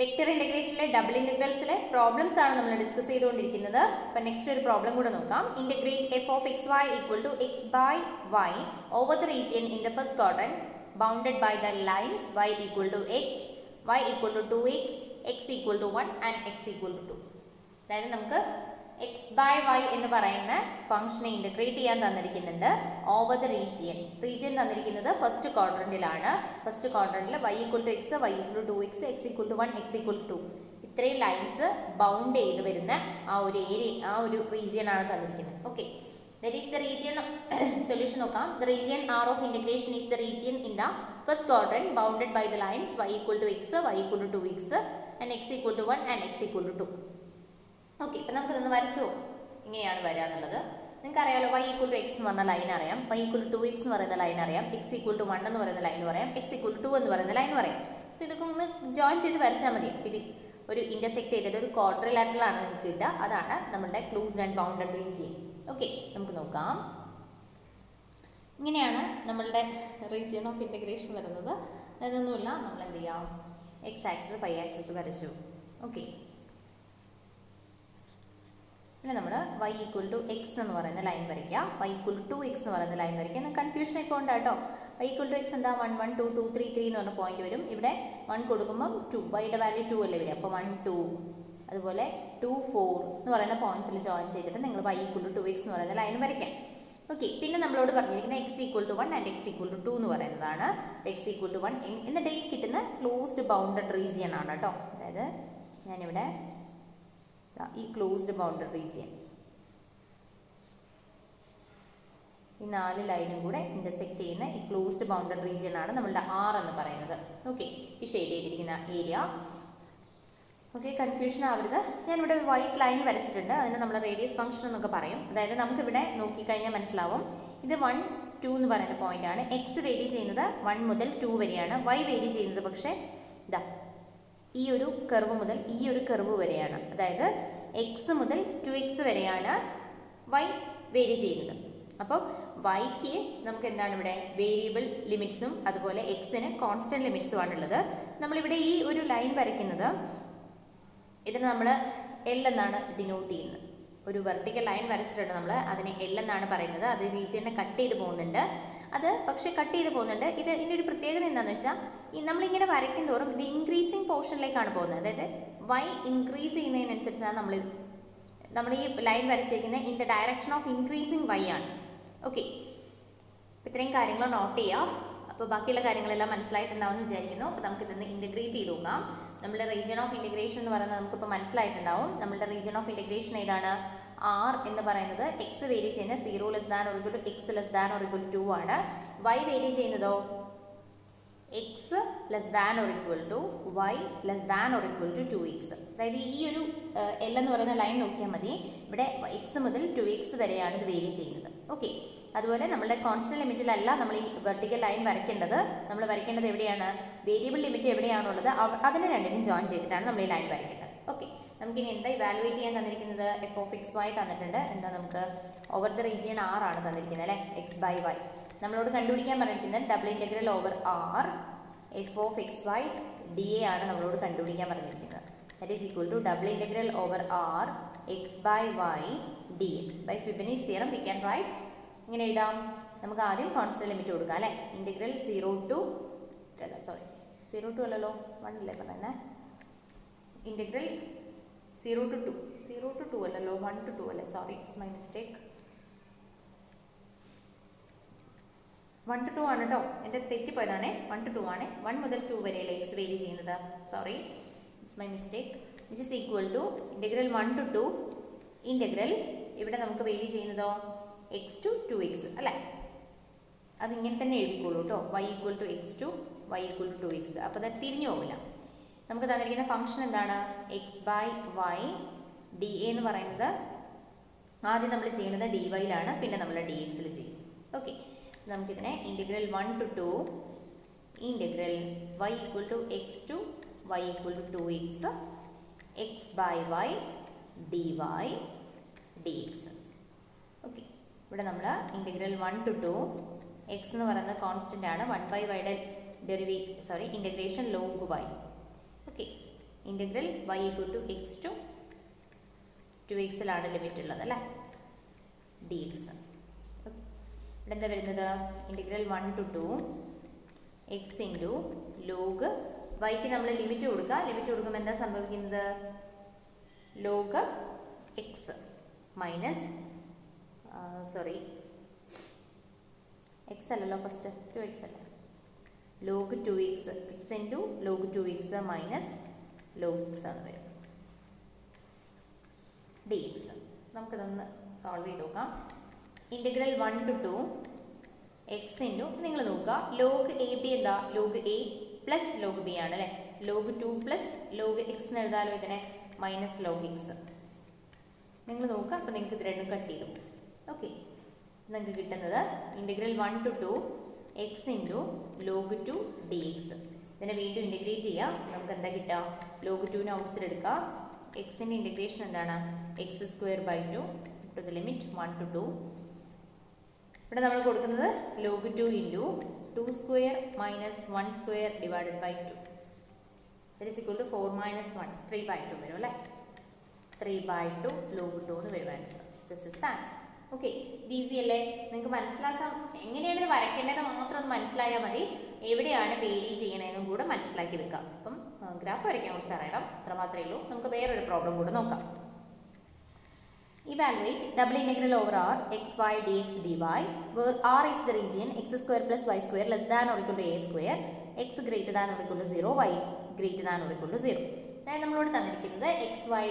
Vector ഇന്റഗ്രേഷനിലെ double ഇന്റഗ്രൽസിലെ problems ആണ് നമ്മൾ discuss ചെയ്തുകൊണ്ടിരിക്കുന്നത്. അപ്പോൾ നെക്സ്റ്റ് ഒരു പ്രോബ്ലം കൂടെ നോക്കാം. Integrate F of X Y equal to X by Y over the region in the first quadrant bounded by the lines Y equal to X, Y equal to 2x, X equal to 1 and X equal to 2. അതായത് നമുക്ക് X by Y എന്ന് പറയുന്ന ഫംഗ്ഷനെ integrate ചെയ്യാൻ തന്നിരിക്കുന്നുണ്ട് over the region. Region തന്നിരിക്കുന്നത് first ക്വാഡ്രന്റിലാണ്. First ക്വാഡ്രന്റിൽ y equal to X, Y equal to 2x, X equal to 1, x equal to 2 ഇത്രയും ലൈൻസ് ബൗണ്ട് ചെയ്ത് വരുന്ന ആ ഒരു ഏരിയ, ആ ഒരു റീജിയൻ ആണ് തന്നിരിക്കുന്നത്. Okay, that is the region. Solution നോക്കാം. The region R of integration is the region in the first quadrant bounded by the lines Y equal to X, Y equal to 2x and X equal to 1 and X equal to 2. Okay, അപ്പം നമുക്കിതൊന്ന് വരച്ചോ. ഇങ്ങനെയാണ് വരിക എന്നുള്ളത് നിങ്ങൾക്ക് അറിയാമല്ലോ. Y equal to X എന്ന് പറഞ്ഞ line അറിയാം, വൈ ഈക്വൽ ടു 2x എന്ന് പറയുന്ന ലൈൻ അറിയാം, എക്സ് ഈക്വൽ ടു 1 എന്ന് പറയുന്ന ലൈൻ പറയാം, എക്സ് ഈക്വൽ ടു 2 എന്ന് പറയുന്ന ലൈൻ പറയാം. സോ ഇതൊക്കെ ഒന്ന് ജോയിൻ ചെയ്ത് വരച്ചാൽ മതി. ഇത് ഒരു ഇന്റർസെക്ട് ചെയ്തിട്ട് ഒരു ക്വാഡ്രിലാറ്ററൽ ആണ് നിങ്ങൾക്ക് കിട്ടുക. അതാണ് നമ്മുടെ closed and bounded region. Okay, നമുക്ക് നോക്കാം. ഇങ്ങനെയാണ് നമ്മളുടെ റീജിയൻ ഓഫ് ഇന്റഗ്രേഷൻ വരുന്നത്. അതൊന്നുമില്ല, നമ്മൾ എന്ത് ചെയ്യാം, എക്സ് ആക്സിസ് വൈ ആക്സിസ് വരച്ചു. ഓക്കെ, പിന്നെ നമ്മൾ വൈ ഈക്വൽ ടു എക്സ് എന്ന് പറയുന്ന ലൈൻ വരയ്ക്കുക, വൈ ഈക്വൽ ടു 2x എന്ന് പറയുന്ന ലൈൻ വരയ്ക്കുക. എന്നാൽ കൺഫ്യൂഷൻ ഇപ്പോൾ ഉണ്ട് കേട്ടോ. വൈ ഈക്വൽ ടു എക്സ് എന്താ 1 1 2 2 3 3 എന്ന് പറഞ്ഞ പോയിന്റ് വരും. ഇവിടെ 1 കൊടുക്കുമ്പം 2, വൈയുടെ വാല്യൂ 2 അല്ലേ വരും. അപ്പോൾ 1 2, അതുപോലെ 2 4 എന്ന് പറയുന്ന പോയിന്റ്സിൽ ജോയിൻ ചെയ്തിട്ട് നിങ്ങൾ വൈ ഈക്വൽ ടു 2x എന്ന് പറയുന്ന ലൈൻ വരയ്ക്കാം. ഓക്കെ, പിന്നെ നമ്മളോട് പറഞ്ഞിരിക്കുന്നത് X equal to 1 and X equal to 2 എന്ന് പറയുന്നതാണ്. എക്സ് ഈക്വൽ ടു 1 എന്നിട്ട് ഈ കിട്ടുന്ന ക്ലോസ്ഡ് ബൗണ്ടഡ് റീജിയൻ ആണ് കേട്ടോ. അതായത് ഞാനിവിടെ ഈ ക്ലോസ്ഡ് ബൗണ്ടഡ് റീജിയൻ, ഈ 4 ലൈനും കൂടെ ഇന്റർസെക്ട് ചെയ്യുന്ന ഈ ക്ലോസ്ഡ് ബൗണ്ടഡ് റീജിയൻ ആണ് നമ്മളുടെ ആർ എന്ന് പറയുന്നത്. ഓക്കെ, ഈ ഷെയ്ഡ് ചെയ്തിരിക്കുന്ന ഏരിയ. ഓക്കെ, കൺഫ്യൂഷൻ ആവരുത്. ഞാനിവിടെ ഒരു വൈറ്റ് ലൈൻ വരച്ചിട്ടുണ്ട്. അതിന് നമ്മൾ റേഡിയസ് ഫംഗ്ഷൻ എന്നൊക്കെ പറയും. അതായത് നമുക്കിവിടെ നോക്കിക്കഴിഞ്ഞാൽ മനസ്സിലാവും, ഇത് 1 2 എന്ന് പറയുന്ന പോയിന്റ് ആണ്. എക്സ് വേരി ചെയ്യുന്നത് 1 മുതൽ 2 വരെയാണ്. വൈ വേരി ചെയ്യുന്നത് പക്ഷേ ഇതാ ഈ ഒരു കർവ് മുതൽ ഈ ഒരു കർവ് വരെയാണ്. അതായത് എക്സ് മുതൽ 2x വരെയാണ് വൈ വേരി ചെയ്യുന്നത്. അപ്പോൾ വൈക്ക് നമുക്ക് എന്താണ് ഇവിടെ വേരിയബിൾ ലിമിറ്റ്സും അതുപോലെ എക്സിന് കോൺസ്റ്റന്റ് ലിമിറ്റ്സും ആണുള്ളത്. നമ്മളിവിടെ ഈ ഒരു ലൈൻ വരയ്ക്കുന്നത് ഇതിന് നമ്മൾ എൽ എന്നാണ് ഡിനോട്ട് ചെയ്യുന്നത്. ഒരു വെർട്ടിക്കൽ ലൈൻ വരച്ചിട്ടുണ്ട് നമ്മൾ, അതിനെ എൽ എന്നാണ് പറയുന്നത്. അത് റീജിയനെ കട്ട് ചെയ്ത് പോകുന്നുണ്ട്. അത് പക്ഷേ കട്ട് ചെയ്ത് പോകുന്നുണ്ട്. ഇതിൻ്റെ ഒരു പ്രത്യേകത എന്താണെന്ന് വെച്ചാൽ, ഈ നമ്മളിങ്ങനെ വരയ്ക്കും തോറും ഇത് ഇൻക്രീസിങ് പോർഷനിലേക്കാണ് പോകുന്നത്. അതായത് വൈ ഇൻക്രീസ് ചെയ്യുന്നതിനനുസരിച്ചാണ് നമ്മൾ ഈ ലൈൻ വരച്ചിരിക്കുന്നത് in the direction of increasing y ആണ്. ഓക്കെ, ഇത്രയും കാര്യങ്ങൾ നോട്ട് ചെയ്യുക. അപ്പോൾ ബാക്കിയുള്ള കാര്യങ്ങളെല്ലാം മനസ്സിലായിട്ടുണ്ടാവും എന്ന് വിചാരിക്കുന്നു. അപ്പോൾ നമുക്ക് ഇതൊന്ന് ഇൻറ്റഗ്രേറ്റ് ചെയ്ത് നോക്കാം. നമ്മുടെ റീജിയൻ ഓഫ് ഇൻറ്റഗ്രേഷൻ എന്ന് പറയുന്നത് നമുക്കിപ്പോൾ മനസ്സിലായിട്ടുണ്ടാവും. നമ്മുടെ റീജിയൻ ഓഫ് ഇൻറ്റഗ്രേഷൻ ഏതാണ്? ആർ എന്ന് പറയുന്നത് എക്സ് വേരി ചെയ്യുന്ന 0 less than or equal to X less than or equal to 2 ആണ്. വൈ വേരി ചെയ്യുന്നതോ X less than or equal to Y less than or equal to 2x. അതായത് ഈ ഒരു L എന്ന് പറയുന്ന ലൈൻ നോക്കിയാൽ മതി. ഇവിടെ എക്സ് മുതൽ 2x വരെയാണ് ഇത് വേരി ചെയ്യുന്നത്. ഓക്കെ, അതുപോലെ നമ്മളുടെ കോൺസ്റ്റന്റ് ലിമിറ്റിലല്ല നമ്മൾ ഈ വെർട്ടിക്കൽ ലൈൻ വരയ്ക്കേണ്ടത്. നമ്മൾ വരയ്ക്കേണ്ടത് എവിടെയാണ്? വേരിയബിൾ ലിമിറ്റ് എവിടെയാണുള്ളത് അതിന് രണ്ടിനും ജോയിൻ ചെയ്തിട്ടാണ് നമ്മൾ ഈ ലൈൻ വരയ്ക്കേണ്ടത്. ഓക്കെ, നമുക്കിനി എന്താ ഇവാലുവേറ്റ് ചെയ്യാൻ തന്നിരിക്കുന്നത്? എഫ് ഓഫ് എക്സ് വൈ തന്നിട്ടുണ്ട്. എന്താ നമുക്ക് ഓവർ ദ റീജിയൻ ആർ ആണ് തന്നിരിക്കുന്നത് അല്ലേ, എക്സ് ബൈ വൈ. നമ്മളോട് കണ്ടുപിടിക്കാൻ പറഞ്ഞിരിക്കുന്നത് double integral over R f of X y D A ആണ് നമ്മളോട് കണ്ടുപിടിക്കാൻ പറഞ്ഞിരിക്കുന്നത്. That is equal to double integral over R x by Y D A. By Fubini's theorem we can write. ഇങ്ങനെ എഴുതാം. നമുക്ക് ആദ്യം കോൺസ്റ്റന്റ് ലിമിറ്റ് കൊടുക്കാം അല്ലേ. ഇൻറ്റഗ്രൽ 0 to 1 അല്ലേ പറയുന്നത്. ഇൻറ്റഗ്രൽ 0 to 2 അല്ലല്ലോ, 1 to 2 അല്ലേ. Sorry, it's my mistake. 1 to 2 ആണ് കേട്ടോ, എൻ്റെ തെറ്റിപ്പോയതാണേ. 1 to 2 ആണ്. 1 മുതൽ 2 വരെയല്ലേ എക്സ് വേരി ചെയ്യുന്നത്. Sorry, it's my mistake. Which is equal to integral 1 to 2 integral ഇവിടെ നമുക്ക് വേരി ചെയ്യുന്നതോ എക്സ് ടു 2x അല്ലേ. അതിങ്ങനെ തന്നെ എഴുതിക്കോളൂ കേട്ടോ. Y equal to X to Y equal to 2x. അപ്പോൾ അത് തിരിഞ്ഞു പോകില്ല. നമുക്ക് തന്നിരിക്കുന്ന ഫംഗ്ഷൻ എന്താണ്? X by Y D A എന്ന് പറയുന്നത് ആദ്യം നമ്മൾ ചെയ്യുന്നത് ഡി വൈയിലാണ്, പിന്നെ നമ്മൾ ഡി എക്സിൽ ചെയ്യും. ഓക്കെ, നമുക്കിതിനെ integral 1 to 2 integral Y equal to X to Y equal to 2x X by Y D Y D X. Okay, ഇവിടെ നമ്മൾ ഇൻറ്റഗ്രൽ 1 to 2 എക്സ് എന്ന് പറയുന്നത് കോൺസ്റ്റൻ്റ് ആണ്. 1 ബൈ വൈയുടെ integration log y. Okay, integral y equal to X to 2xലാണ് limit ഉള്ളത് അല്ലേ, d x. ഇവിടെ എന്താ വരുന്നത്? Integral 1 to 2 x into log വൈക്ക് നമ്മൾ ലിമിറ്റ് കൊടുക്കുക. ലിമിറ്റ് കൊടുക്കുമ്പോൾ എന്താ സംഭവിക്കുന്നത്? ലോഗ് എക്സ് മൈനസ് എക്സ് അല്ലല്ലോ ഫസ്റ്റ്, 2x അല്ല, log 2x x into log 2x minus log x എന്ന് വരും, ഡി എക്സ്. നമുക്കിതൊന്ന് സോൾവ് ചെയ്ത് നോക്കാം. ഇൻ്റഗ്രൽ 1 to 2 എക്സ് ഇൻറ്റു, നിങ്ങൾ നോക്കുക ലോഗ് എ ബി എന്താ? Log A plus log B ആണ് അല്ലേ. ലോഗ് 2 പ്ലസ് ലോഗ് എക്സ് എന്ന് എഴുതാലോ ഇതിനെ, മൈനസ് ലോഗ് എക്സ്. നിങ്ങൾ നോക്കുക, അപ്പോൾ നിങ്ങൾക്ക് ഇത് രണ്ടും കട്ട് ചെയ്തു. ഓക്കെ, നിങ്ങൾക്ക് കിട്ടുന്നത് integral 1 to 2 x into log 2 D X. ഇതിനെ വീണ്ടും ഇൻ്റഗ്രേറ്റ് ചെയ്യുക. നമുക്ക് എന്താ കിട്ടുക? ലോഗ് 2ന് ഔട്ട്സൈഡ് എടുക്കുക. എക്സിൻ്റെ ഇൻ്റഗ്രേഷൻ എന്താണ്? X square by 2 to the limit 1 to 2. ഇവിടെ നമ്മൾ കൊടുക്കുന്നത് log 2 into 2 square minus 1 square divided by 2. That is equal to 4 minus 1 3/2 വരും അല്ലേ. 3/2 ലോഗ് 2 എന്ന് വരും answer. This is the answer. Okay, easy അല്ലേ? നിങ്ങൾക്ക് മനസ്സിലാക്കാം. എങ്ങനെയാണ് ഇത് വരയ്ക്കേണ്ടത് മാത്രം ഒന്ന് മനസ്സിലായാൽ മതി. എവിടെയാണ് വേരി ചെയ്യണതെന്നും കൂടെ മനസ്സിലാക്കി വെക്കാം. അപ്പം ഗ്രാഫ് വരയ്ക്കാൻ കുറച്ച് അറിയണം, അത്ര മാത്രമേ ഉള്ളൂ. നമുക്ക് വേറൊരു പ്രോബ്ലം കൂടെ നോക്കാം. Evaluate double integral over r xy dx dy where r is the region x square plus y square less than or equal to a square, x greater than or equal to 0, y greater than or equal to 0. അതായത് നമ്മളോട് തന്നിരിക്കുന്നത് X y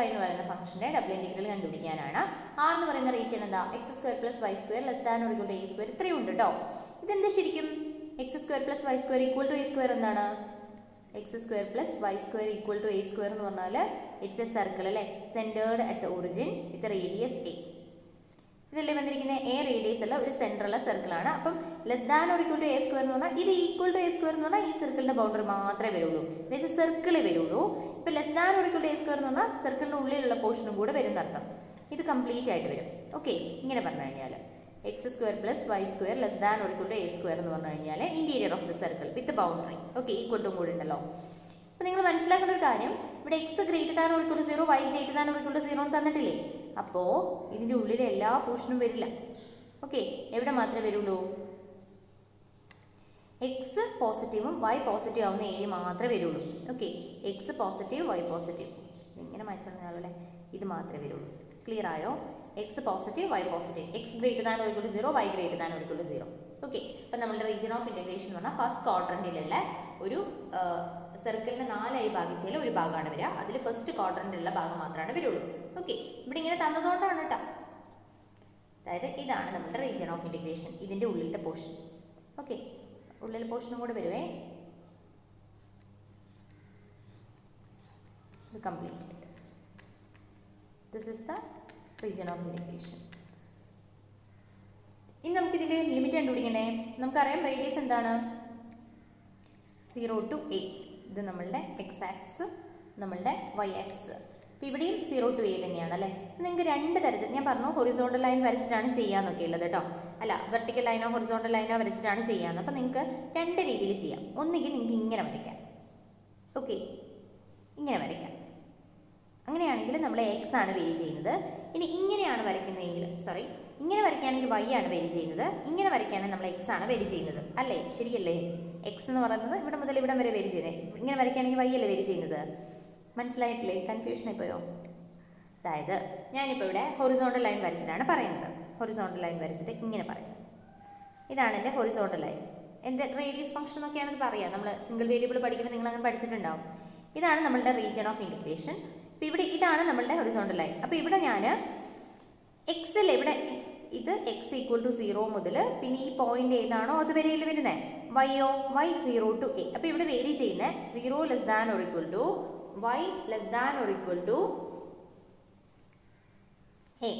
എന്ന് പറയുന്ന ഫംഗ്ഷൻ്റെ double integral കണ്ടുപിടിക്കാനാണ്. R എന്ന് പറയുന്ന region എന്താ? X square plus Y square less than or equal to A square. ഇത്രയും ഉണ്ട് കേട്ടോ. ഇതെന്താ ശരിക്കും? X square plus Y square equal to A square എന്താണ്? X square plus Y square equal to A square എന്ന് പറഞ്ഞാൽ it's a circle അല്ലേ, centred at the origin with radius a. ഇതല്ലേ വന്നിരിക്കുന്നത്? എ റേഡിയസ് അല്ല, ഒരു സെൻറ്ററുള്ള സർക്കിളാണ്. അപ്പം less than or equal to A square എന്ന് പറഞ്ഞാൽ ഇത് ഈക്വൽ ടു എ സ്ക്വയർ എന്ന് പറഞ്ഞാൽ ഈ സർക്കിളിൻ്റെ ബൗണ്ടറി മാത്രമേ വരുള്ളൂ, അതായത് സർക്കിളേ വരുള്ളൂ. ഇപ്പം less than or equal to A square എന്ന് പറഞ്ഞാൽ സർക്കിളിൻ്റെ ഉള്ളിലുള്ള പോർഷനും കൂടെ വരുന്ന അർത്ഥം. ഇത് കംപ്ലീറ്റ് ആയിട്ട് വരും. ഓക്കെ, ഇങ്ങനെ പറഞ്ഞു കഴിഞ്ഞാൽ X square plus Y square less than or equal to A square എന്ന് പറഞ്ഞു കഴിഞ്ഞാൽ interior of the circle with boundary. Okay, equal to കൂടെ ഉണ്ടല്ലോ. അപ്പോൾ നിങ്ങൾ മനസ്സിലാക്കേണ്ട ഒരു കാര്യം, ഇവിടെ X greater than or equal to 0, Y greater than or equal to 0 എന്ന് തന്നിട്ടില്ലേ. അപ്പോൾ ഇതിൻ്റെ ഉള്ളിലെ എല്ലാ പോർഷനും വരില്ല. ഓക്കെ, എവിടെ മാത്രമേ വരുള്ളൂ? എക്സ് പോസിറ്റീവും വൈ പോസിറ്റീവ് ആവുന്ന ഏരിയ മാത്രമേ വരുള്ളൂ. Okay, X positive Y positive ഇങ്ങനെ മനസ്സിലാവുന്നല്ലേ, ഇത് മാത്രമേ വരുള്ളൂ. ക്ലിയർ ആയോ? X positive Y positive, X greater than or equal to 0, Y greater than or equal to 0. Okay, അപ്പം നമ്മുടെ റീജിയൻ ഓഫ് ഇൻ്റഗ്രേഷൻ എന്ന് പറഞ്ഞാൽ ഫസ്റ്റ് ക്വാഡ്രൻറ്റിലുള്ള ഒരു സർക്കിളിനെ 4ആയി ഭാഗിച്ചതിൽ ഒരു ഭാഗമാണ് വരിക. അതിൽ ഫസ്റ്റ് ക്വാഡ്രൻറ്റിലുള്ള ഭാഗം മാത്രമാണ് വരുള്ളൂ. ഓക്കെ, ഇവിടെ ഇങ്ങനെ തന്നതുകൊണ്ടാണ് കേട്ടോ. അതായത് ഇതാണ് നമ്മുടെ റീജിയൻ ഓഫ് ഇൻ്റഗ്രേഷൻ, ഇതിൻ്റെ ഉള്ളിലത്തെ പോർഷൻ. ഓക്കെ, ഉള്ളിലെ പോർഷനും കൂടെ വരുവേ. ഇത് കംപ്ലീറ്റ് ആയിട്ട് this is the region of integration. ഇനി നമുക്കിതിൻ്റെ ലിമിറ്റ് കണ്ടുപിടിക്കണേ. നമുക്കറിയാം റേഡിയസ് എന്താണ്? 0 to a. ഇത് നമ്മളുടെ എക്സ് ആക്സിസ്, നമ്മളുടെ വൈ ആക്സിസ്. അപ്പോൾ ഇവിടെയും 0 to a തന്നെയാണ് അല്ലേ. നിങ്ങൾക്ക് രണ്ട് തരത്തിൽ ഞാൻ പറഞ്ഞു, ഹൊറിസോണ്ടൽ ലൈൻ വരച്ചിട്ടാണ് ചെയ്യാമെന്നൊക്കെ ഉള്ളത് കേട്ടോ. അല്ല, വെർട്ടിക്കൽ ലൈനോ ഹൊറിസോണ്ടൽ ലൈനോ വരച്ചിട്ടാണ് ചെയ്യാമെന്ന്. അപ്പോൾ നിങ്ങൾക്ക് രണ്ട് രീതിയിൽ ചെയ്യാം. ഒന്നുകിൽ നിങ്ങൾക്ക് ഇങ്ങനെ വരയ്ക്കാം. ഓക്കെ, ഇങ്ങനെ വരയ്ക്കാം. അങ്ങനെയാണെങ്കിൽ നമ്മൾ എക്സ് ആണ് വേരി ചെയ്യുന്നത്. ഇനി ഇങ്ങനെയാണ് വരയ്ക്കുന്നതെങ്കിൽ, ഇങ്ങനെ വരയ്ക്കുകയാണെങ്കിൽ വൈ ആണ് വേരി ചെയ്യുന്നത്. ഇങ്ങനെ വരയ്ക്കുകയാണെങ്കിൽ നമ്മൾ എക്സ് ആണ് വേരി ചെയ്യുന്നത് അല്ലേ? ശരിയല്ലേ? എക്സ് എന്ന് പറയുന്നത് ഇവിടെ മുതൽ ഇവിടം വരെ വേരി ചെയ്യുന്നത്. ഇങ്ങനെ വരയ്ക്കുകയാണെങ്കിൽ വൈ അല്ലേ വേരി ചെയ്യുന്നത്? മനസ്സിലായിട്ടില്ലേ? കൺഫ്യൂഷൻ ആയിപ്പോയോ? അതായത് ഞാനിപ്പോൾ ഇവിടെ ഹൊറിസോണ്ടൽ ലൈൻ വരച്ചിട്ടാണ് പറയുന്നത്. ഹൊറിസോണ്ടൽ ലൈൻ വരച്ചിട്ട് ഇങ്ങനെ പറയും, ഇതാണ് എൻ്റെ ഹൊറിസോണ്ടൽ ലൈൻ. എൻ്റെ റേഡിയസ് ഫംഗ്ഷൻ എന്നൊക്കെയാണെന്ന് പറയാം. നമ്മൾ സിംഗിൾ വേരിയബിൾ പഠിക്കുമ്പോൾ നിങ്ങൾ അങ്ങനെ പഠിച്ചിട്ടുണ്ടാവും. ഇതാണ് നമ്മളുടെ റീജിയൻ ഓഫ് ഇൻ്റഗ്രേഷൻ. അപ്പോൾ ഇവിടെ ഇതാണ് നമ്മളുടെ ഹൊറിസോണ്ടൽ ലൈൻ. അപ്പോൾ ഇവിടെ ഞാൻ എക്സിൽ ഇവിടെ ഇത് എക്സ് ഈക്വൽ ടു 0 മുതൽ പിന്നെ ഈ പോയിന്റ് ഏതാണോ അത് വരെയിൽ വരുന്നത്. വൈയോ വൈ 0 to a. അപ്പോൾ ഇവിടെ വേരി ചെയ്യുന്നത് 0 less than or equal to Y less than or equal to a.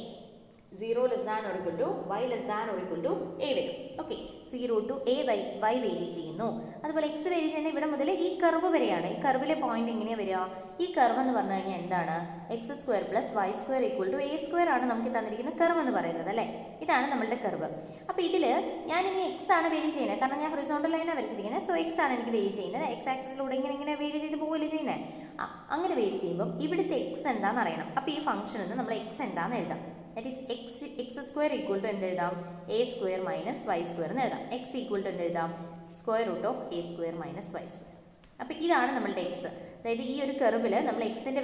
0 less than or equal to Y less than or equal to a വരും. Okay, 0 to a Y vary ചെയ്യുന്നു. അതുപോലെ X vary ചെയ്യുന്ന ഇവിടെ മുതൽ ഈ curve വരെയാണ്. ഈ കർവിലെ point എങ്ങനെയാണ് വരിക? ഈ കർവ് എന്ന് പറഞ്ഞു കഴിഞ്ഞാൽ എന്താണ്? X square plus Y square equal to A square ആണ് നമുക്ക് തന്നിരിക്കുന്ന കർവ് എന്ന് പറയുന്നത് അല്ലേ. ഇതാണ് നമ്മളുടെ കർവ്. അപ്പോൾ ഇതിൽ ഞാനിനി എക്സ് ആണ് വേരി ചെയ്യുന്നത്, കാരണം ഞാൻ ഹൊറിസോണ്ടൽ ലൈനാണ് വരച്ചിരിക്കുന്നത്. സോ എക്സ് ആണ് എനിക്ക് വേരി ചെയ്യുന്നത്. എക്സ് ആക്സിസിലൂടെ ഇങ്ങനെ വേരി ചെയ്ത് പോവുകയല്ലേ ചെയ്യുന്നത്. അങ്ങനെ വേരി ചെയ്യുമ്പം ഇവിടുത്തെ എക്സ് എന്താണെന്ന് അറിയണം. അപ്പോൾ ഈ ഫംഗ്ഷൻ എന്ന് നമ്മൾ എക്സ് എന്താണെന്ന് എഴുതാം. That is x square equal to എന്തെഴുതാം, a square minus Y square എന്ന് എഴുതാം. എക്സ് ഈക്വൽ ടു എന്തെഴുതാം, square root of A square minus Y square. അപ്പോൾ ഇതാണ് നമ്മളുടെ എക്സ്. അതായത് ഈ ഒരു കർവിൽ നമ്മൾ എക്സിൻ്റെ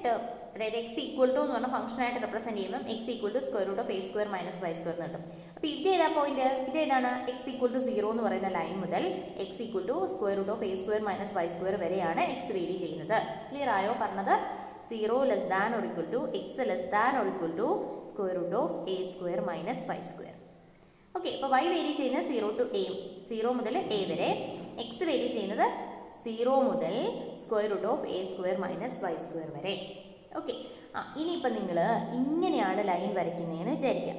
ടേം, അതായത് എക്സ് ഈക്വൽ ടു എന്ന് പറഞ്ഞ ഫംഗ്ഷനായിട്ട് റെപ്രസെൻറ്റ് ചെയ്യുമ്പോൾ X equal to square root of A square minus Y square എന്ന് കിട്ടും. അപ്പോൾ ഇതേതാ പോയിന്റ്, ഇതേതാണ് എക്സ് ഈക്വൽ ടു 0 എന്ന് പറയുന്ന ലൈൻ മുതൽ X equal to square root of A square minus Y square വരെയാണ് എക്സ് വേരി ചെയ്യുന്നത്. ക്ലിയർ ആയോ പറഞ്ഞത്? 0 less than or equal to X less than or equal to square root of A square minus Y square. Okay, അപ്പോൾ Y vary ചെയ്യുന്നത് 0 മുതൽ A വരെ, X vary ചെയ്യുന്നത് 0 മുതൽ square root of A square minus Y square വരെ. Okay, ഇനിയിപ്പോൾ നിങ്ങൾ ഇങ്ങനെയാണ് ലൈൻ വരയ്ക്കുന്നതെന്ന് വിചാരിക്കാം.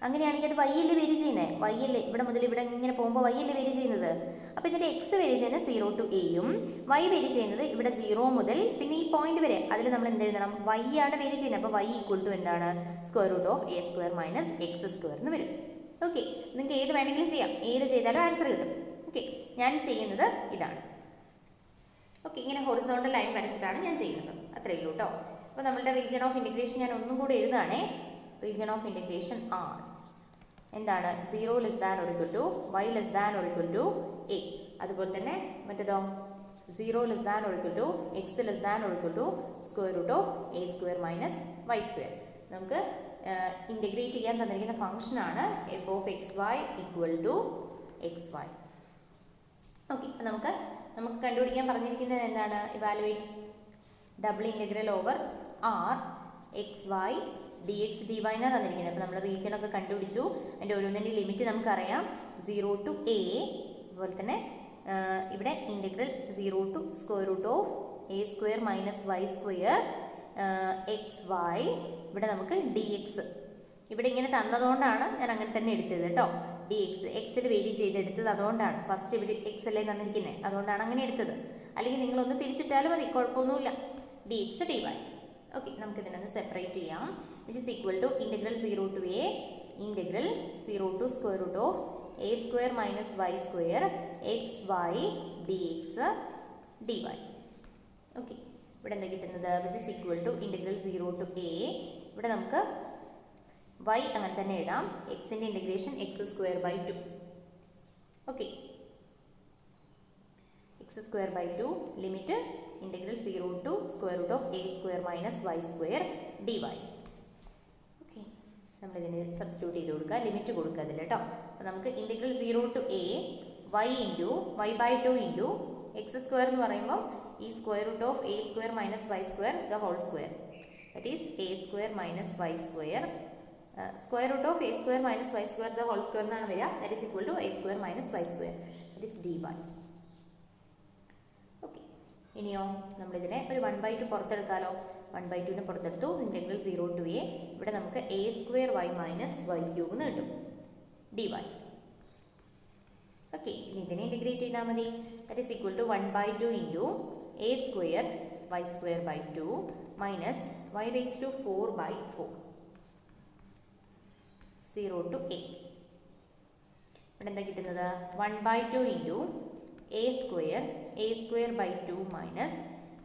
അങ്ങനെയാണെങ്കിൽ അത് വൈയല്ലേ വേരി ചെയ്യുന്നത്, വൈയല്ലേ ഇവിടെ മുതൽ ഇവിടെ ഇങ്ങനെ പോകുമ്പോൾ വൈയല്ലേ വേരി ചെയ്യുന്നത്. അപ്പോൾ ഇതിൻ്റെ എക്സ് വേരി ചെയ്യുന്നത് 0 ടു എയും, വൈ വേരി ചെയ്യുന്നത് ഇവിടെ 0 മുതൽ പിന്നെ ഈ പോയിന്റ് വരെ. അതിൽ നമ്മൾ എന്ത് എഴുതണം, വൈ ആണ് വേരി ചെയ്യുന്നത്. അപ്പോൾ വൈ ഈക്വൽ ടു എന്താണ്, square root of A square minus X square എന്ന് വരും. ഓക്കെ, നിങ്ങൾക്ക് ഏത് വേണമെങ്കിലും ചെയ്യാം, ഏത് ചെയ്താലും ആൻസർ കിട്ടും. ഓക്കെ, ഞാൻ ചെയ്യുന്നത് ഇതാണ്. ഓക്കെ, ഇങ്ങനെ ഹൊറിസോണ്ടൽ ലൈൻ വരച്ചിട്ടാണ് ഞാൻ ചെയ്യുന്നത്. അത്രയേ ഉള്ളൂ കേട്ടോ. അപ്പോൾ നമ്മളുടെ റീജിയൻ ഓഫ് ഇൻറ്റഗ്രേഷൻ ഞാൻ ഒന്നും കൂടെ എഴുതാണേ. റീജിയൻ ഓഫ് ഇൻറ്റഗ്രേഷൻ ആർ എന്താണ്, 0 less than or equal to Y less than or equal to A. അതുപോലെ തന്നെ മറ്റേതോ 0 less than or equal to X less than or equal to square root of A square minus Y square. നമുക്ക് integrate ചെയ്യാൻ തന്നിരിക്കുന്ന ഫംഗ്ഷനാണ് F of X Y equal to X Y. Okay, നമുക്ക് കണ്ടുപിടിക്കാൻ പറഞ്ഞിരിക്കുന്നത് എന്താണ്, evaluate double integral over R X y D X D Y എന്നാണ് തന്നിരിക്കുന്നത്. അപ്പോൾ നമ്മൾ റീജിയനൊക്കെ കണ്ടുപിടിച്ചു. അതിൻ്റെ ഓരോന്നിൻ്റെ ലിമിറ്റ് നമുക്കറിയാം, 0 ടു എ. അതുപോലെ തന്നെ ഇവിടെ integral 0 to square root of A square minus Y square X Y. ഇവിടെ നമുക്ക് ഡി എക്സ് ഇവിടെ ഇങ്ങനെ തന്നതുകൊണ്ടാണ് ഞാൻ അങ്ങനെ തന്നെ എടുത്തത് കേട്ടോ. ഡി എക്സ് എക്സിൽ വേരി ചെയ്തെടുത്തത് അതുകൊണ്ടാണ്. ഫസ്റ്റ് ഇവിടെ എക്സ് അല്ലേ തന്നിരിക്കുന്നത്, അതുകൊണ്ടാണ് അങ്ങനെ എടുത്തത്. അല്ലെങ്കിൽ നിങ്ങളൊന്ന് തിരിച്ചിട്ടാലും മതി, കുഴപ്പമൊന്നുമില്ല. D X D Y. Okay, നമുക്കിതിനൊന്ന് സെപ്പറേറ്റ് ചെയ്യാം. Which is equal to integral 0 to a integral 0 to square root of A square minus Y square X y D X D Y. Okay, ഇവിടെ എന്താ കിട്ടുന്നത്, which is equal to integral 0 to A. ഇവിടെ നമുക്ക് y അങ്ങനെ തന്നെ എഴുതാം, എക്സിൻ്റെ integration x square by 2. Okay, x square by 2 limit integral 0 to square root of A square minus Y square d Y. Okay, നമ്മളിതിന് സബ്സ്റ്റിറ്റ്യൂട്ട് ചെയ്ത് കൊടുക്കുക, limit കൊടുക്കുക അതിൽ കേട്ടോ. അപ്പോൾ നമുക്ക് integral 0 to a y into y by 2 into x square എന്ന് പറയുമ്പോൾ ഈ square root of A square minus Y square the whole square, that is a square minus Y square square root of A square minus Y square the whole square എന്നാണ് വരിക. That is equal to A square minus Y square, that is D Y. Okay, ഇനിയോ നമ്മളിതിനെ ഒരു 1/2 പുറത്തെടുക്കാമല്ലോ. 1/2 പുറത്തെടുത്തു. Integral 0 to A. ഇവിടെ നമുക്ക് A square Y minus Y cube എന്ന് കിട്ടും, ഡി വൈ. ഓക്കെ, ഇനി ഇതിനെ ഇൻറ്റഗ്രേറ്റ് ചെയ്താൽ മതി. That is equal to 1/2 into A square Y square by 2 minus Y raise to 4/4 0 to A. ഇവിടെ എന്താ കിട്ടുന്നത്, 1/2 into A square by 2 minus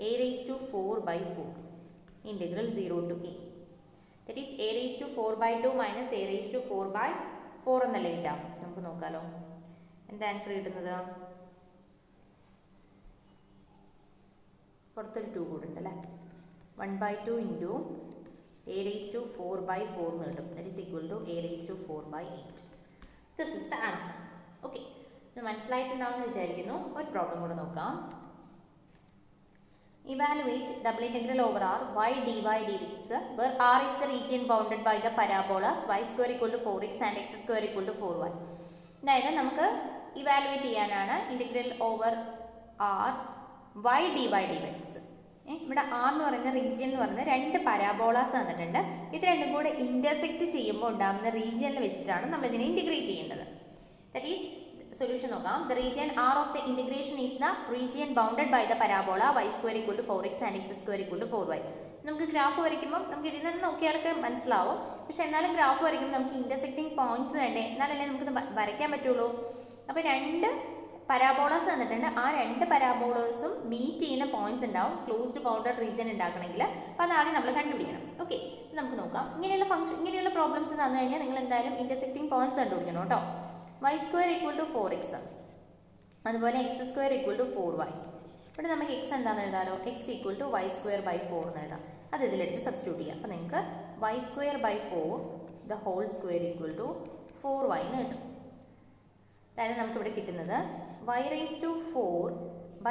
A raise to 4/4 integral 0 to A. That is A raise to 4/2 minus A raise to 4/4 എന്നല്ലേ കിട്ടാം. നമുക്ക് നോക്കാമല്ലോ എന്താ answer കിട്ടുന്നത്. പുറത്തൊരു 2 കൂടെ ഉണ്ടല്ലേ. 1/2 ഇൻറ്റു എ റേസ് ടു 4/4 എന്ന് കിട്ടും. That is equal to a raise to 4/8. This is the answer. Okay, ഇത് മനസ്സിലായിട്ടുണ്ടാവുമെന്ന് വിചാരിക്കുന്നു. ഒരു പ്രോബ്ലം കൂടെ നോക്കാം. Evaluate double integral over R y D Y D x where R is the region bounded by the parabolas y square equal to 4x and X square equal to 4y. അതായത് നമുക്ക് evaluate ചെയ്യാനാണ് integral over R y D Y D x. ഇവിടെ R എന്ന് പറയുന്ന region എന്ന് പറയുന്നത് 2 പരാബോളാസ് തന്നിട്ടുണ്ട്. ഇത് രണ്ടും കൂടെ ഇൻ്റർസെക്റ്റ് ചെയ്യുമ്പോൾ ഉണ്ടാകുന്ന റീജിയനിൽ വെച്ചിട്ടാണ് നമ്മൾ ഇതിനെ ഇൻറ്റഗ്രേറ്റ് ചെയ്യേണ്ടത്. ദറ്റ് ഈസ് സൊല്യൂഷൻ നോക്കാം. The region R of the integration is the region bounded by the parabola Y square equal to 4x and X square equal to 4y. നമുക്ക് ഗ്രാഫ് വരയ്ക്കുമ്പോൾ നമുക്ക് ഇതിൽ നിന്ന് നോക്കിയാലൊക്കെ മനസ്സിലാവും. പക്ഷെ എന്നാലും ഗ്രാഫ് വരയ്ക്കുമ്പോൾ നമുക്ക് ഇൻ്റർസെക്റ്റിംഗ് പോയിന്റ്സ് വേണ്ടേ, എന്നാലല്ലേ നമുക്കിത് വരയ്ക്കാൻ പറ്റുള്ളൂ. അപ്പോൾ 2 പരാബോളാസ് തന്നിട്ടുണ്ട്. ആ രണ്ട് പരാബോളേഴ്സും മീറ്റ് ചെയ്യുന്ന പോയിന്റ്സ് ഉണ്ടാവും ക്ലോസ്ഡ് ബൗണ്ടഡ് റീജിയൻ ഉണ്ടാക്കണമെങ്കിൽ. അപ്പോൾ അത് ആദ്യം നമ്മൾ കണ്ടുപിടിക്കണം. ഓക്കെ, നമുക്ക് നോക്കാം. ഇങ്ങനെയുള്ള പ്രോബ്ലംസ് തന്നു കഴിഞ്ഞാൽ നിങ്ങൾ എന്തായാലും ഇന്റർസെക്റ്റിംഗ് പോയിന്റ്സ് കണ്ടുപിടിക്കണം കേട്ടോ. y² = 4x, അതുപോലെ x² = 4y. ഇവിടെ നമുക്ക് x എന്താണെന്ന് എഴുതാലോ, x = y²/4 എന്ന് എഴുതാം. അത് ഇതിലെടുത്ത് സബ്സ്റ്റിറ്റ്യൂട്ട് ചെയ്യാം. അപ്പോൾ നിങ്ങൾക്ക് y²/4 the whole square = 4y എന്ന് കിട്ടും. അതായത് നമുക്കിവിടെ കിട്ടുന്നത് y⁴/4² =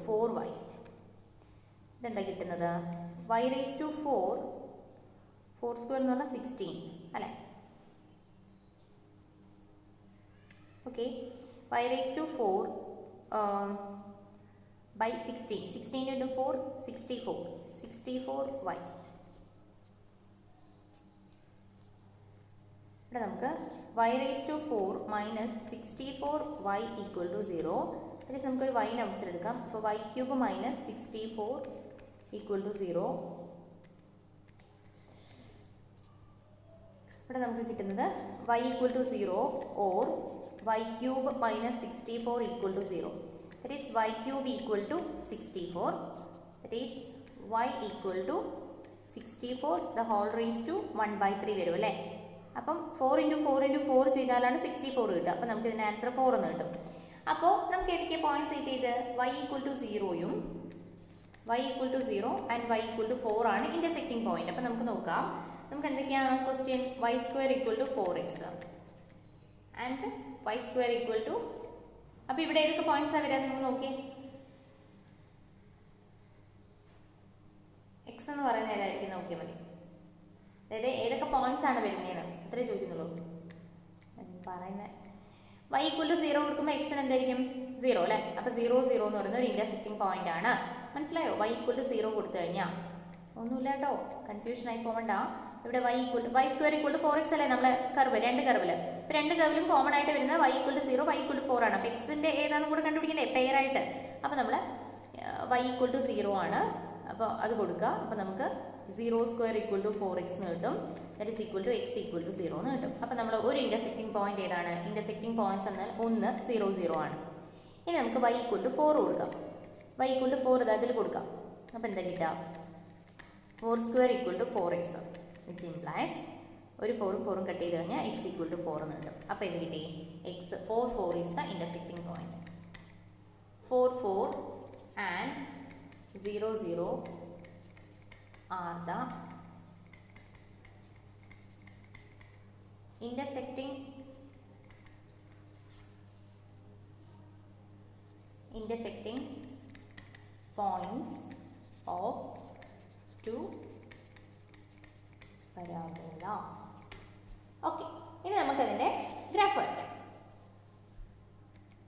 4y. ഇതെന്താ കിട്ടുന്നത്? y⁴ 4² എന്ന് പറഞ്ഞാൽ 16 അല്ലേ? Okay, y⁴/16, 16 × 4 64y. ഇവിടെ നമുക്ക് y⁴ - 64y = 0. അതിൽ നമുക്കൊരു y നമ്പേഴ്സ് എടുക്കാം. അപ്പോൾ y³ - 64 = 0. ഇവിടെ നമുക്ക് കിട്ടുന്നത് y = 0 or y³ - 64 = 0. That is y³ = 64. That is y = 64 the whole raised to 1/3 വരും അല്ലേ? അപ്പം 4 × 4 × 4 ചെയ്താലാണ് 64 കിട്ടുക. അപ്പോൾ നമുക്ക് ഇതിൻ്റെ ആൻസർ 4 എന്ന് കിട്ടും. അപ്പോൾ നമുക്ക് ഏതൊക്കെ പോയിന്റ്സ് കിട്ടിയത്? y = 0 y = 0 ആൻഡ് y = 4 ആണ് ഇന്റർസെക്റ്റിംഗ് പോയിന്റ്. അപ്പോൾ നമുക്ക് നോക്കാം. നമുക്ക് എന്തൊക്കെയാണ് question? y² = 4x and y² = അപ്പോൾ ഇവിടെ ഏതൊക്കെ പോയിന്റ്സ് ആണ് വരിക നിങ്ങൾ നോക്കിയേ. x എന്ന് പറയുന്നത് ഏതായിരിക്കും നോക്കിയാൽ മതി. അതായത് ഏതൊക്കെ പോയിന്റ്സ് ആണ് വരുന്നതെന്ന് അത്രേ ചോദിക്കുന്നുള്ളൂ. പറയുന്നത് y = 0 കൊടുക്കുമ്പോൾ x എന്തായിരിക്കും? 0 അല്ലേ? അപ്പോൾ 0 0 എന്ന് പറയുന്നത് ഒരു ഇന്റർസെക്റ്റിംഗ് പോയിന്റ് ആണ്. മനസ്സിലായോ? y = 0 കൊടുത്തു കഴിഞ്ഞാൽ ഒന്നുമില്ല കേട്ടോ, കൺഫ്യൂഷൻ ആയി പോകണ്ട. ഇവിടെ y² = 4x അല്ലേ നമ്മളെ കർവ്, രണ്ട് കർവിൽ. ഇപ്പോൾ രണ്ട് കർവിലും കോമൺ ആയിട്ട് വരുന്നത് y = 0 y = 4 ആണ്. അപ്പോൾ എക്സിൻ്റെ ഏതാണെന്ന് കൂടെ കണ്ടുപിടിക്കണ്ടേ പെയറായിട്ട്. അപ്പോൾ നമ്മൾ y = 0 ആണ്, അപ്പോൾ അത് കൊടുക്കുക. അപ്പോൾ നമുക്ക് 0² = 4x എന്ന് കിട്ടും. That is equal to x = 0 എന്ന് കിട്ടും. അപ്പോൾ നമ്മൾ ഒരു ഇന്റർസെക്റ്റിംഗ് പോയിന്റ് ഏതാണ്? ഇന്റർസെക്റ്റിംഗ് പോയിന്റ്സ് എന്നാൽ 1 0 0 ആണ്. ഇനി നമുക്ക് y = 4 കൊടുക്കാം. y = 4 അതിൽ കൊടുക്കാം. അപ്പോൾ എന്താ കിട്ടുക? 4² = 4x, which implies ഒരു 4ഉം 4ഉം കട്ട് ചെയ്ത് കഴിഞ്ഞാൽ x = 4 എന്ന് കിട്ടും. അപ്പോൾ ഇത് കിട്ടി x 4 4 is the intersecting point. 4 4 and 0 0 are the intersecting points of two parabola. Okay, ഇനി നമുക്കതിൻ്റെ ഗ്രാഫ് വരയ്ക്കാം.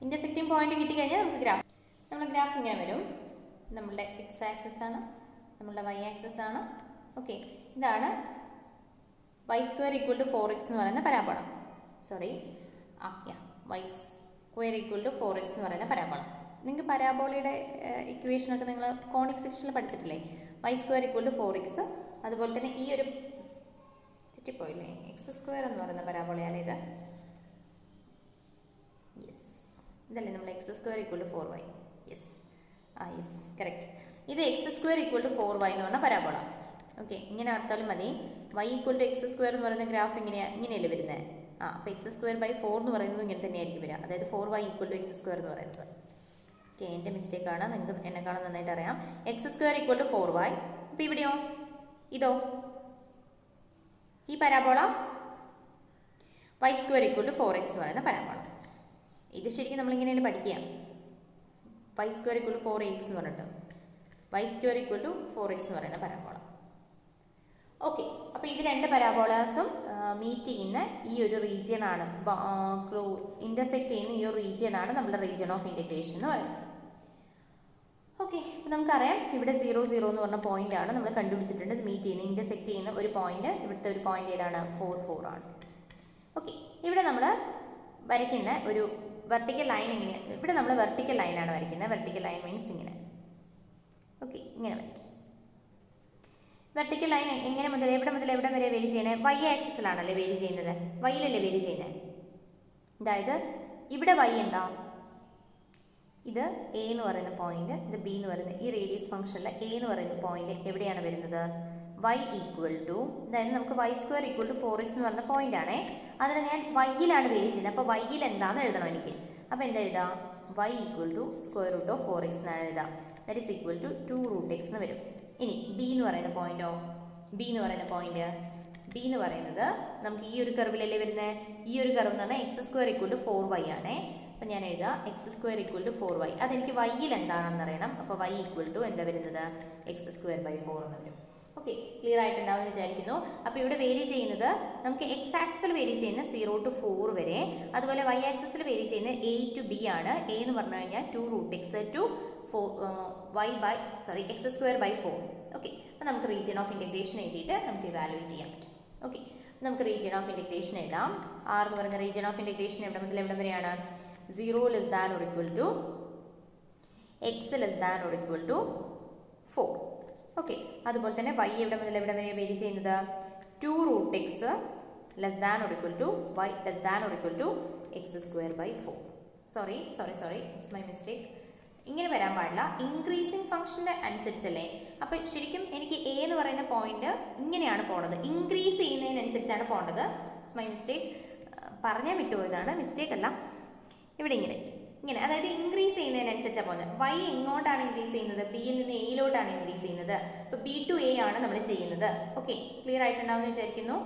ഇന്റർസെക്റ്റിംഗ് പോയിന്റ് കിട്ടിക്കഴിഞ്ഞാൽ നമുക്ക് നമ്മുടെ ഗ്രാഫ് ഇങ്ങനെ വരും. നമ്മളുടെ എക്സ് ആക്സിസ് ആണ്, നമ്മളുടെ വൈ ആക്സിസ് ആണ്. ഓക്കെ, ഇതാണ് y² = 4x എന്ന് പറയുന്ന പരാബോള. y² = 4x എന്ന് പറയുന്ന പരാബോള. നിങ്ങൾക്ക് പരാബോളയുടെ ഇക്വേഷനൊക്കെ നിങ്ങൾ കോണിക് സെക്ഷനിൽ പഠിച്ചിട്ടില്ലേ? y² = 4x. അതുപോലെ തന്നെ ഈ ഒരു തെറ്റിപ്പോയില്ലേ, x² എന്ന് പറയുന്ന പരാബോളയാണ് ഇത്. യെസ്, ഇതല്ലേ നമ്മൾ x² = 4y. Yes, yes correct. ഇത് x² = 4y എന്ന് പറഞ്ഞ പരാബോള. ഓക്കെ, ഇങ്ങനെ ഓർത്താലും മതി. y = x² എന്ന് പറയുന്ന ഗ്രാഫ് ഇങ്ങനെയല്ലേ വരുന്നത്? അപ്പോൾ x²/4 എന്ന് പറയുന്നത് ഇങ്ങനെ തന്നെയായിരിക്കും വരിക. അതായത് 4y = x² എന്ന് പറയുന്നത്. ഓക്കെ, എൻ്റെ മിസ്റ്റേക്കാണ്, നിങ്ങൾക്ക് എന്നെക്കാളും നന്നായിട്ട് അറിയാം. x² = 4y. അപ്പോൾ ഇവിടെയോ ഇതോ ഈ പരാബോള y² = 4x എന്ന് പറയുന്ന പരാബോള. ഇത് ശരിക്കും നമ്മളിങ്ങനെയല്ലേ പഠിക്കുക, y² = 4x എന്ന് പറഞ്ഞിട്ട് y² = 4x എന്ന് പറയുന്ന പരാബോള. ഓക്കെ, അപ്പോൾ ഇത് രണ്ട് പരാബോളാസും മീറ്റ് ചെയ്യുന്ന ഈ ഒരു റീജിയൻ ആണ്, ഇന്റർസെക്റ്റ് ചെയ്യുന്ന ഈ ഒരു റീജിയൻ ആണ് നമ്മുടെ റീജിയൻ ഓഫ് ഇൻറ്റഗ്രേഷൻ എന്ന് പറയുന്നത്. ഓക്കെ, അപ്പോൾ നമുക്കറിയാം ഇവിടെ 0 0 എന്ന് പറഞ്ഞ പോയിന്റ് ആണ് നമ്മൾ കണ്ടുപിടിച്ചിട്ടുണ്ട്. ഇത് മീറ്റ് ചെയ്യുന്ന ഇന്റർസെക്റ്റ് ചെയ്യുന്ന ഒരു പോയിന്റ്, ഇവിടുത്തെ ഒരു പോയിന്റ് ഏതാണ്? 4 4 ആണ്. ഓക്കെ, ഇവിടെ നമ്മൾ വരയ്ക്കുന്ന ഒരു വെർട്ടിക്കൽ ലൈൻ ഇങ്ങനെ, ഇവിടെ നമ്മൾ വെർട്ടിക്കൽ ലൈനാണ് വരയ്ക്കുന്നത്. വെർട്ടിക്കൽ ലൈൻ മീൻസ് ഇങ്ങനെ. ഓക്കെ, ഇങ്ങനെ വരയ്ക്കും. വെർട്ടിക്കൽ ലൈൻ എങ്ങനെ എവിടെ മുതൽ എവിടെ വരെ വേരി ചെയ്യുന്നത്? y ആക്സിസിലാണല്ലേ വേരി ചെയ്യുന്നത്, വൈയിലല്ലേ വേരി ചെയ്യുന്നത്. അതായത് ഇവിടെ y എന്താ, ഇത് എ എന്ന് പറയുന്ന പോയിന്റ്, ഇത് ബി എന്ന് പറയുന്ന ഈ റേഡിയസ് ഫംഗ്ഷനിൽ എ എന്ന് പറയുന്ന പോയിന്റ് എവിടെയാണ് വരുന്നത്, y ഈക്വൽ ടു, അതായത് നമുക്ക് y² ഈക്വൽ ടു 4x എന്ന് പറയുന്ന പോയിന്റ് ആണേ. അതിന് ഞാൻ വൈയിലാണ് വേരി ചെയ്യുന്നത്. അപ്പോൾ വൈയിൽ എന്താണെന്ന് എഴുതണം എനിക്ക്. അപ്പോൾ എന്താ എഴുതാം, y ഈക്വൽ ടു √4x എന്നാണ് എഴുതാം. That is equal to 2√x എന്ന് വരും. ഇനി ബി എന്ന് പറയുന്ന പോയിന്റോ, ബി എന്ന് പറയുന്നത് നമുക്ക് ഈ ഒരു കർവിലല്ലേ വരുന്നത്. ഈ ഒരു കർവ് എന്ന് പറഞ്ഞാൽ x² ഈക്വൽ ടു 4y ആണേ. അപ്പം ഞാൻ എഴുതാം x² ഈക്വൽ ടു 4y. അതെനിക്ക് വൈയിൽ എന്താണെന്ന് അറിയണം. അപ്പോൾ y ഈക്വൽ ടു എന്താ വരുന്നത്, x²/4 എന്ന് വരും. ഓക്കെ, ക്ലിയർ ആയിട്ടുണ്ടാവും എന്ന് വിചാരിക്കുന്നു. അപ്പോൾ ഇവിടെ വേരി ചെയ്യുന്നത് നമുക്ക് x ആക്സിൽ വേരി ചെയ്യുന്ന 0 to 4 വരെ, അതുപോലെ y ആക്സിൽ വേരി ചെയ്യുന്ന a to b ആണ്. a എന്ന് പറഞ്ഞു കഴിഞ്ഞാൽ 2√x to x²/4. ഓക്കെ, അപ്പോൾ നമുക്ക് റീജിയൻ ഓഫ് ഇൻറ്റഗ്രേഷൻ എഴുതിയിട്ട് നമുക്ക് ഇവാലുവേറ്റ് ചെയ്യാൻ പറ്റും. ഓക്കെ, നമുക്ക് റീജിയൻ ഓഫ് ഇൻറ്റഗ്രേഷൻ എഴുതാം. ആർ എന്ന് പറയുന്ന റീജിയൻ ഓഫ് ഇൻറ്റഗ്രേഷൻ എവിടെ മുതൽ എവിടെ വരെയാണ്, 0 < x < 4. ഓക്കെ, അതുപോലെ തന്നെ y എവിടെ മുതൽ എവിടെ വരെ വേരി ചെയ്യുന്നത്, 2√x < y < x²/4. Sorry it's my mistake. ഇങ്ങനെ വരാൻ പാടില്ല, ഇൻക്രീസിങ് ഫംഗ്ഷൻ്റെ അനുസരിച്ചല്ലേ. അപ്പം ശരിക്കും എനിക്ക് എ എന്ന് പറയുന്ന പോയിന്റ് ഇങ്ങനെയാണ് പോണത്, ഇൻക്രീസ് ചെയ്യുന്നതിനനുസരിച്ചാണ് പോകേണ്ടത്. ഇറ്റ്സ് മൈ മിസ്റ്റേക്ക്, പറഞ്ഞാൽ വിട്ടുപോയതാണ്, മിസ്റ്റേക്ക് അല്ല. ഇവിടെ ഇങ്ങനെ അതായത് ഇൻക്രീസ് ചെയ്യുന്നതിനനുസരിച്ചാണ് പോകുന്നത്. y എങ്ങോട്ടാണ് ഇൻക്രീസ് ചെയ്യുന്നത്, ബിയിൽ നിന്ന് എയിലോട്ടാണ് ഇൻക്രീസ് ചെയ്യുന്നത്. അപ്പോൾ b to a ആണ് നമ്മൾ ചെയ്യുന്നത്. ഓക്കെ, ക്ലിയർ ആയിട്ടുണ്ടാവും എന്ന് വിചാരിക്കുന്നു.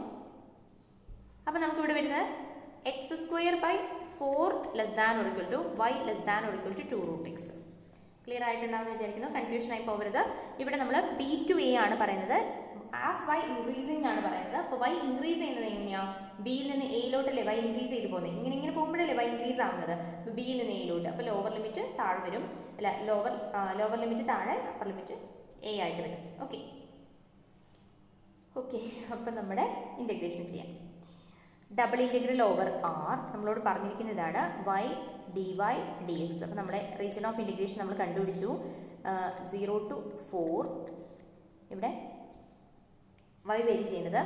അപ്പോൾ നമുക്കിവിടെ വരുന്നത് x²/4 < y < 2√x. ക്ലിയർ ആയിട്ടുണ്ടാവും എന്ന് വിചാരിക്കുന്നു. കൺഫ്യൂഷൻ ആയി പോകരുത്. ഇവിടെ നമ്മൾ b to a ആണ് പറയുന്നത്, ആസ് y ഇൻക്രീസിംഗ് ആണ് പറയുന്നത്. അപ്പോൾ y ഇൻക്രീസ് ചെയ്യുന്നത് എങ്ങനെയാണ്, ബിയിൽ നിന്ന് എയിലോട്ടല്ലേ y ഇൻക്രീസ് ചെയ്ത് പോകുന്നത്. ഇങ്ങനെ പോകുമ്പോഴല്ലേ y ഇൻക്രീസ് ആവുന്നത്. അപ്പോൾ ബിയിൽ നിന്ന് എയിലോട്ട്, അപ്പോൾ ലോവർ ലിമിറ്റ് താഴെ വരും, അല്ല ലോവർ ലിമിറ്റ് താഴെ, അപ്പർ ലിമിറ്റ് a ആയിട്ട് വരും. ഓക്കെ, അപ്പം നമ്മുടെ ഇൻറ്റഗ്രേഷൻ ചെയ്യാം. ഡബിൾ ഇൻറ്റഗ്രൽ ഓവർ ആർ നമ്മളോട് പറഞ്ഞിരിക്കുന്നതാണ് y dy dx. അപ്പോൾ നമ്മുടെ റീജിയൻ ഓഫ് ഇൻറ്റഗ്രേഷൻ നമ്മൾ കണ്ടുപിടിച്ചു, 0 to 4. ഇവിടെ y വേരി ചെയ്യുന്നത്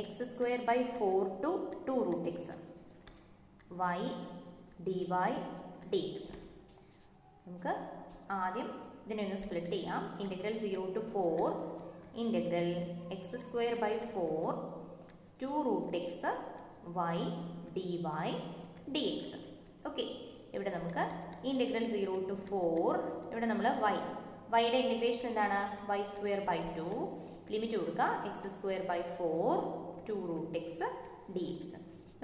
x²/4 to 2√x, y dy dx. നമുക്ക് ആദ്യം ഇതിനെ ഒന്ന് സ്പ്ലിറ്റ് ചെയ്യാം. Integral 0 to 4 integral x²/4 2√x y dy dx. Okay, ഇവിടെ നമുക്ക് ഇൻറ്റഗ്രൽ 0 to 4, ഇവിടെ നമ്മൾ വൈയുടെ ഇൻറ്റഗ്രേഷൻ എന്താണ്, y²/2, ലിമിറ്റ് കൊടുക്കുക x²/4 2√x dx.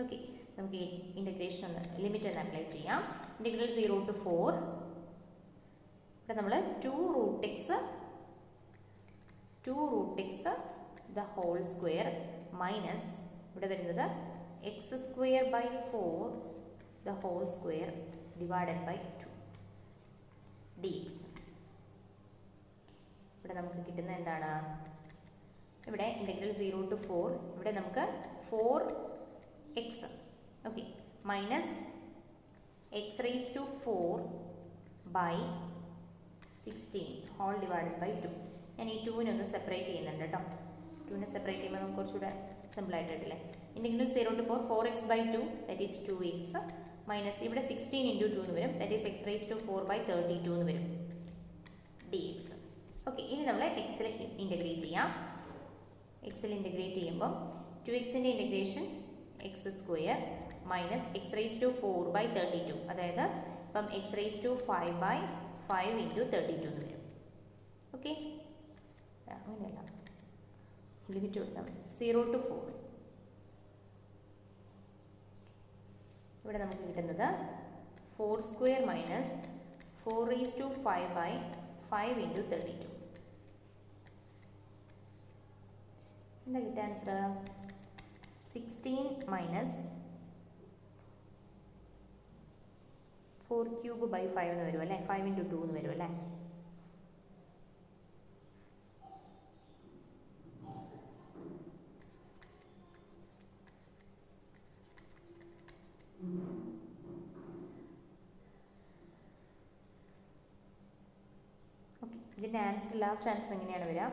ഓക്കെ, നമുക്ക് ഈ ഇൻറ്റഗ്രേഷൻ ഒന്ന് ലിമിറ്റ് ഒന്ന് അപ്ലൈ ചെയ്യാം. ഇൻറ്റഗ്രൽ 0 to 4, ഇവിടെ നമ്മൾ 2√x the whole square minus ഇവിടെ വരുന്നത് x²/4 the whole square divided by 2 dx. ഇവിടെ നമുക്ക് കിട്ടുന്ന എന്താണ്, ഇവിടെ ഇൻറ്റഗ്രൽ 0 to 4, ഇവിടെ നമുക്ക് 4x, okay, minus x⁴/16 whole divided by 2. ഞാൻ ഈ 2നെ ഒന്ന് സെപ്പറേറ്റ് ചെയ്യുന്നുണ്ട് കേട്ടോ. 2നെ സെപ്പറേറ്റ് ചെയ്യുമ്പോൾ നമുക്ക് കുറച്ചുകൂടെ സിമ്പിളായിട്ട് കിട്ടില്ലേ. Integral 0 to 4 4x/2 that is 2x minus ഇവിടെ 16 × 2 എന്ന് വരും, ദാറ്റ് ഈസ് x⁴/32 എന്ന് വരും dx. ഓക്കെ, ഇനി നമ്മൾ എക്സിൽ ഇൻറ്റഗ്രേറ്റ് ചെയ്യാം. എക്സിൽ ഇൻറ്റഗ്രേറ്റ് ചെയ്യുമ്പം 2xൻ്റെ ഇൻറ്റഗ്രേഷൻ x² മൈനസ് x⁴/32, അതായത് ഇപ്പം x⁵5/5 × 32 എന്ന് വരും. ഓക്കെ, അങ്ങനെയല്ല, ലിമിറ്റ് കൊടുത്താൽ 0 to 4. ഇവിടെ നമുക്ക് കിട്ടുന്നത് 4² മൈനസ് 4⁵5/5 × 32. എന്താ കിട്ടുക ആൻസർ, 16 മൈനസ് 4³/5 എന്ന് വരും അല്ലേ, 5 × 2 എന്ന് വരും അല്ലേ. ഓക്കെ, ഇതിൻ്റെ ആൻസർ ലാസ്റ്റ് ആൻസർ എങ്ങനെയാണ് വരിക,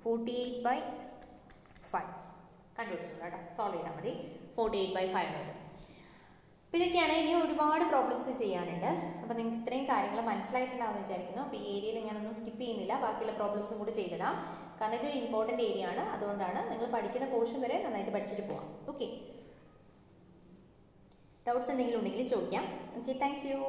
48/5 കണ്ടുപിടിച്ചു കേട്ടോ, സോൾവ് ചെയ്താൽ മതി. 48/5 വരും. അപ്പോൾ ഇതൊക്കെയാണ്. ഇനി ഒരുപാട് പ്രോബ്ലംസ് ചെയ്യാനുണ്ട്. അപ്പോൾ നിങ്ങൾക്ക് ഇത്രയും കാര്യങ്ങൾ മനസ്സിലായിട്ടുണ്ടാവുമെന്ന് വിചാരിക്കുന്നു. അപ്പോൾ ഈ ഏരിയയിൽ ഞാനൊന്നും സ്കിപ്പ് ചെയ്യുന്നില്ല, ബാക്കിയുള്ള പ്രോബ്ലംസും കൂടി ചെയ്തിടാം. കാരണം ഇതൊരു ഇമ്പോർട്ടൻറ്റ് ഏരിയ ആണ്. അതുകൊണ്ടാണ് നിങ്ങൾ പഠിക്കുന്ന പോർഷൻ വരെ നന്നായിട്ട് പഠിച്ചിട്ട് പോവാം. ഓക്കെ, ഡൗട്ട്സ് എന്തെങ്കിലും ഉണ്ടെങ്കിൽ ചോദിക്കാം. Okay, thank you.